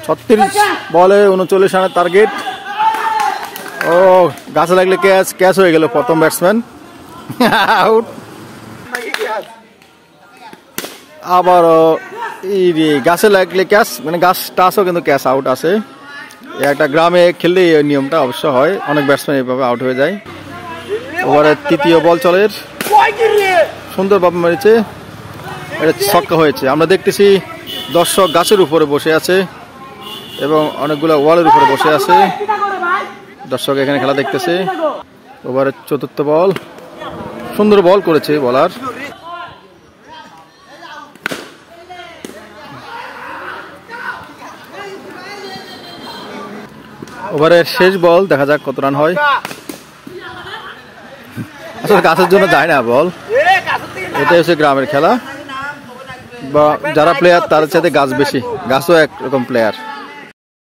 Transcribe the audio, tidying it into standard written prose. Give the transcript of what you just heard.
36 বলে 39 রানের টার্গেট। ও গাছে লাগলে ক্যাচ হয়ে গেল প্রথম ব্যাটসম্যান আউট। আবার এই গাছে লাগলে ক্যাচ, মানে গাছ টাচও কিন্তু ক্যাচ আউট আছে। একটা গ্রামে খেললে এই নিয়মটা অবশ্য হয়, অনেক ব্যাটসম্যান এইভাবে আউট হয়ে যায়। ওভারের তৃতীয় বল চলে, সুন্দরভাবে মেরেছে, এটা ছক্কা হয়েছে। আমরা দেখতেছি দর্শক গাছের উপরে বসে আছে এবং অনেকগুলো ওয়ালের উপরে বসে আছে, দর্শক এখানে খেলা দেখতেছে। ওভারের চতুর্থ বল, সুন্দর বল করেছে বলার। ওভারের শেষ বল, দেখা যাক কত রান হয়। আসলে গাছের জন্য যায় না বল, এটাই হচ্ছে গ্রামের খেলা, বা যারা প্লেয়ার তার সাথে গাছ বেশি, গাছও একরকম প্লেয়ার।